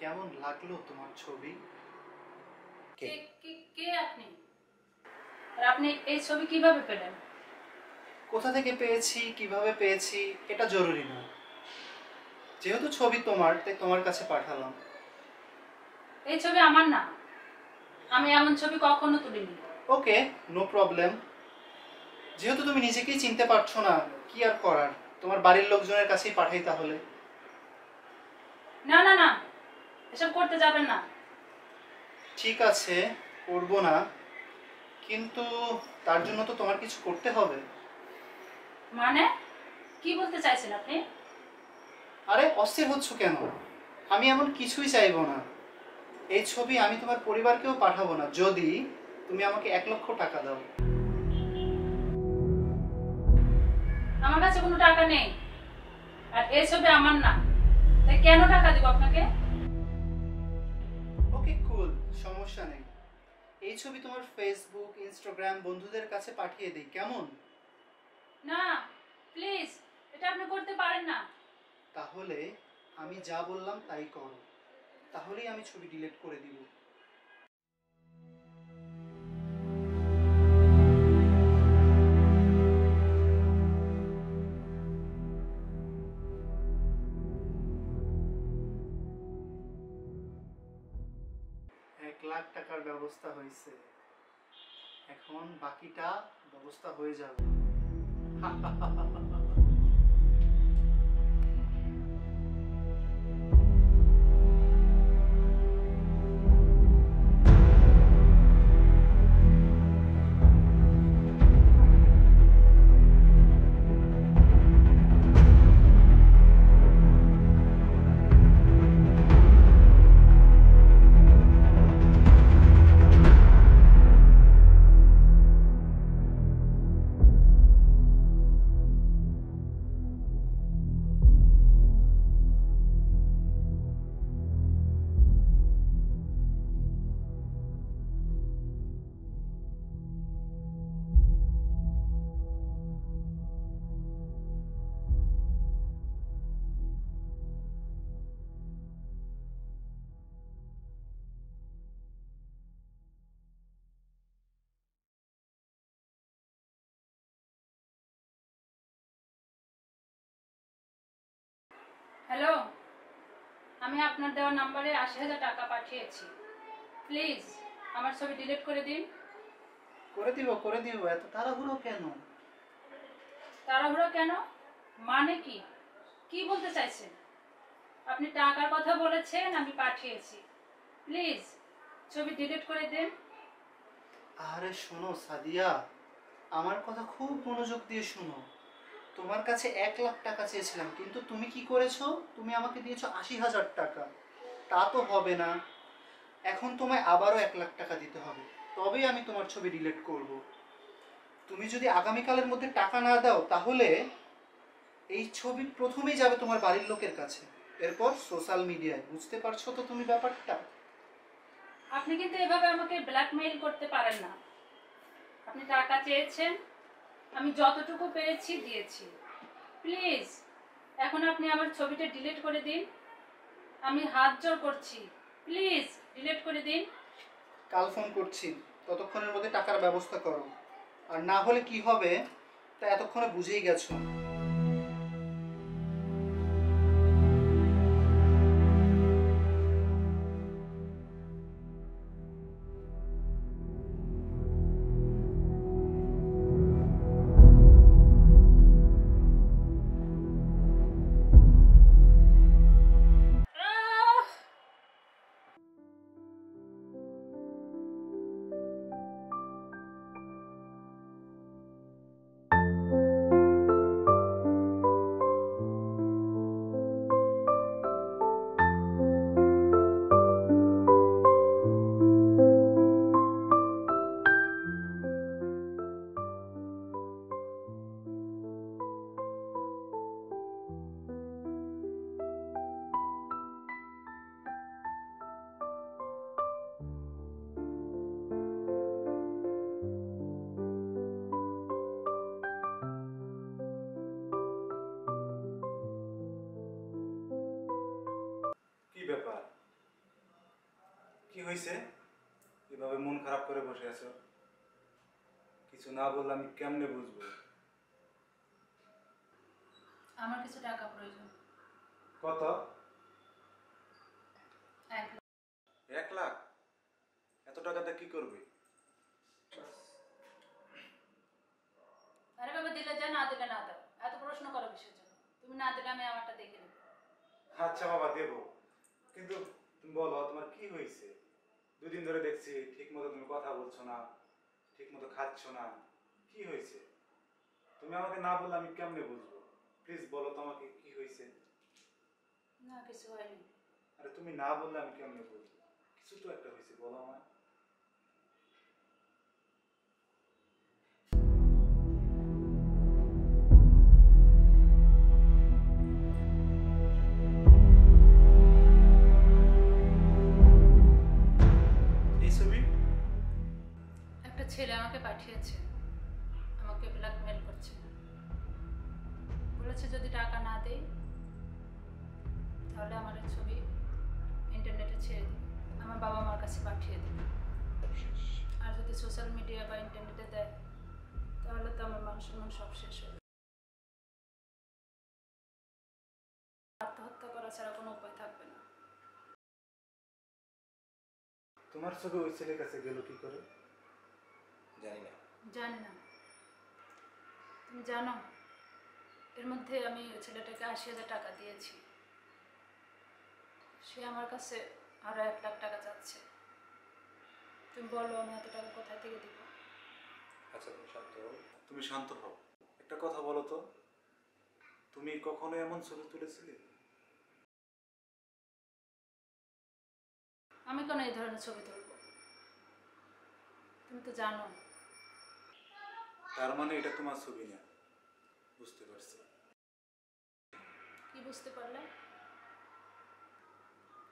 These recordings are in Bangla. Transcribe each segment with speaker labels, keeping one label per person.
Speaker 1: কেমন লাগলো তোমার ছবি?
Speaker 2: কে কে কে আপনি? আর আপনি এই ছবি কিভাবে পেলেন?
Speaker 1: কোথা থেকে পেয়েছি, কিভাবে পেয়েছি এটা জরুরি না। যেহেতু ছবি তোমার, তাই তোমার কাছে পাঠালাম।
Speaker 2: এই ছবি আমার না, আমি এমন ছবি কখনো তুলিনি।
Speaker 1: ওকে, নো প্রবলেম। যেহেতু তুমি নিজেকেই চিনতে পারছো না, কি আর করার, তোমার বাড়ির লোকজনের কাছেই পাঠাই তাহলে।
Speaker 2: না না না, এসব করতে যাবেন না।
Speaker 1: ঠিক আছে, করবো না, কিন্তু তার জন্য তো তোমার কিছু করতে হবে।
Speaker 2: মানে কি বলতে চাইছেন আপনি?
Speaker 1: আরে অস্থির হচ্ছ কেন? আমি এমন কিছুই চাইবো না। এই ছবি আমি তোমার পরিবারকেও পাঠাবো না যদি তুমি আমাকে 1,00,000 টাকা দাও।
Speaker 2: আমার কাছে কোনো টাকা নেই, আর এই ছবি আমার না, তাই কেন টাকা দিব আপনাকে?
Speaker 1: ওকে কুল, সমস্যা নেই। এই ছবি তোমার ফেসবুক, ইনস্টাগ্রাম বন্ধুদের কাছে পাঠিয়ে দিই, কেমন?
Speaker 2: না, প্লিজ, এটা আপনি করতে পারেন না।
Speaker 1: তাহলে আমি যা বললাম তাই করো, তাহলেই আমি ছবি ডিলিট করে দিব। $1,00,000 ব্যবস্থা হয়েছে, এখন বাকিটা ব্যবস্থা হয়ে যাবে।
Speaker 2: হ্যালো, আমি আপনার দেওয়া নাম্বারে 80,000 টাকা পাঠিয়েছি। প্লিজ আমার ছবি ডিলিট করে দিন।
Speaker 1: করে দিব, এত তাড়াহুড়ো কেন?
Speaker 2: তাড়াহুড়ো কেন? মানে কি? কি বলতে চাইছেন? আপনি টাকার কথা বলেছেন, আমি পাঠিয়েছি। প্লিজ ছবি ডিলিট করে দিন।
Speaker 1: আরে শোনো সাদিয়া, আমার কথা খুব মনোযোগ দিয়ে শোনো। তোমার কাছে 1,00,000 টাকা চেয়েছিলাম, কিন্তু তুমি কি করেছো? তুমি আমাকে দিয়েছো 80,000 টাকা। তা তো হবে না, এখন তোমায় আবারও 1,00,000 টাকা দিতে হবে, তবেই আমি তোমার ছবি ডিলিট করব। তুমি যদি আগামীকালের মধ্যে টাকা না দাও, তাহলে এই ছবি প্রথমেই যাবে তোমার বাড়ির লোকের কাছে, এরপর সোশ্যাল মিডিয়ায়। বুঝতে পারছো তো তুমি ব্যাপারটা?
Speaker 2: আপনি কিন্তু এভাবে আমাকে ব্ল্যাকমেইল করতে পারেন না। আপনি টাকা চেয়েছেন, আমি যতটুকু পেরেছি দিয়েছি। প্লিজ এখন আপনি আমার ছবিটা ডিলিট করে দিন। আমি হাত জোর করছি, প্লিজ ডিলিট করে দিন।
Speaker 1: কাল ফোন করছি, ততক্ষণের মধ্যে টাকার ব্যবস্থা করো, আর না হলে কি হবে তা এতক্ষণে বুঝেই গেছো।
Speaker 3: হয়েছে? এভাবে মন খারাপ করে বসে আছো? কিছু না বললে আমি কেমনে বুঝবো?
Speaker 2: আমার কিছু টাকা প্রয়োজন।
Speaker 3: কত?
Speaker 2: 1 লাখ।
Speaker 3: 1 লাখ? এত টাকাতে কি করবে?
Speaker 2: আরে বাবা, দিলে যা, না দিলে না দাও। এত প্রশ্ন করো কিসের জন্য? তুমি না দিলে আমি আমারটা দেখে নেব।
Speaker 3: আচ্ছা বাবা, দেব, কিন্তু তুমি বলো তোমার কি হয়েছে? 2 দিন ধরে দেখছি ঠিক মতো তুমি কথা বলছো না, ঠিক মতো খাচ্ছ না, কি হয়েছে? তুমি আমাকে না বললে আমি কেমনে বুঝবো? প্লিজ বলো তোমাকে কি হয়েছে?
Speaker 2: না, কিছু হয়নি।
Speaker 3: আরে তুমি না বললে আমি কেমনে বুঝবো? কিছু তো একটা হয়েছে, বলো আমায়। এই ছবি?
Speaker 2: একটা ছেলে আমাকে পাঠিয়েছে, আমাকে ব্ল্যাকমেল করছে। বলেছে যদি টাকা না দেই তাহলে আমার এই ছবি ইন্টারনেটে ছেড়ে দিই, আমার বাবা মার কাছে পাঠিয়ে দিই। আর যদি সোশ্যাল মিডিয়া বা ইন্টারনেটে দেয় তাহলে তো আমার মান সম্মান সব শেষ হয়ে যাবে। আত্মহত্যা করা ছাড়া কোনো উপায় থাকবে না।
Speaker 3: তোমার ছবি ওই ছেলের কাছে গেল কি করে? জানি না।
Speaker 2: জানি না? তুমি জানো এর মধ্যে আমি ওই ছেলেটাকে 80,000 টাকা দিয়েছি। সে আমার কাছে আরো 1 লাখ টাকা চাচ্ছে। তুমি বলো আমি এত টাকা কোথায় থেকে দিব?
Speaker 3: আচ্ছা তুমি শান্ত হও। তুমি শান্ত হও। একটা কথা বলো তো, তুমি কখনো এমন ছবি তুলেছিলে?
Speaker 2: আমি কেন এই ধরনের ছবি তুলবো? তুমি তো জানো।
Speaker 3: তার মানে এটা তোমার ছবি না? বুঝতে পারছি।
Speaker 2: কি বুঝতে পারলে?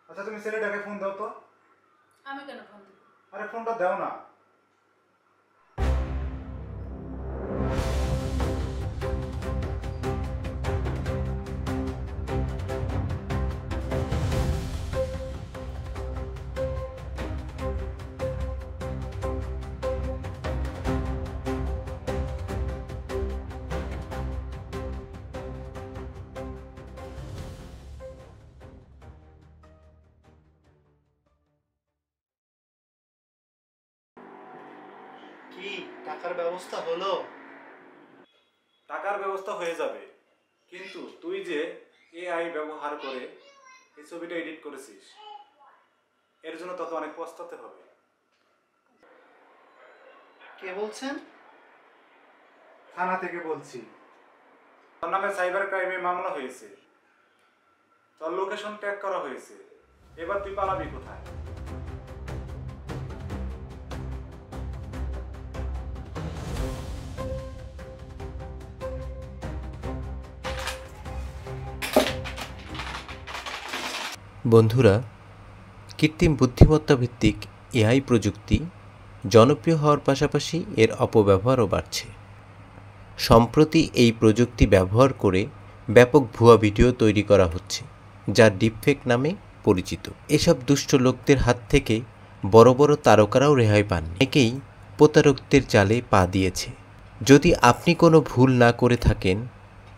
Speaker 3: আচ্ছা তুমি ছেলেটাকে ফোন দাও তো।
Speaker 2: আমি কেন ফোন দেবো?
Speaker 3: আরে ফোনটা দাও না।
Speaker 1: কি টাকার ব্যবস্থা হলো?
Speaker 3: টাকার ব্যবস্থা হয়ে যাবে, কিন্তু তুই যে এআই ব্যবহার করে এই ছবিটা এডিট করেছিস, এর জন্য তোকে অনেক পস্তাতে হবে।
Speaker 1: কে বলছেন?
Speaker 3: থানা থেকে বলছি। তোর নামে সাইবার ক্রাইমে মামলা হয়েছে, তোর লোকেশন ট্যাগ করা হয়েছে। এবার তুই পালাবি কোথায়?
Speaker 4: বন্ধুরা, কৃত্রিম বুদ্ধিমত্তা ভিত্তিক এআই প্রযুক্তি জনপ্রিয় হওয়ার পাশাপাশি এর অপব্যবহারও বাড়ছে। সম্প্রতি এই প্রযুক্তি ব্যবহার করে ব্যাপক ভুয়া ভিডিও তৈরি করা হচ্ছে, যা ডিপফেক নামে পরিচিত। এসব দুষ্ট লোকদের হাত থেকে বড় বড় তারকারাও রেহাই পান। অনেকেই প্রতারকদের জালে পা দিয়েছে। যদি আপনি কোনো ভুল না করে থাকেন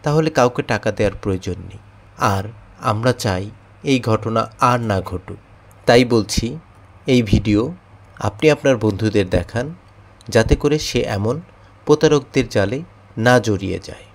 Speaker 4: তাহলে কাউকে টাকা দেওয়ার প্রয়োজন নেই। আর আমরা চাই এই ঘটনা আর না ঘটুক। তাই বলছি, এই ভিডিও আপনি আপনার বন্ধুদের দেখান, যাতে করে সে এমন প্রতারকদের জালে না জড়িয়ে যায়।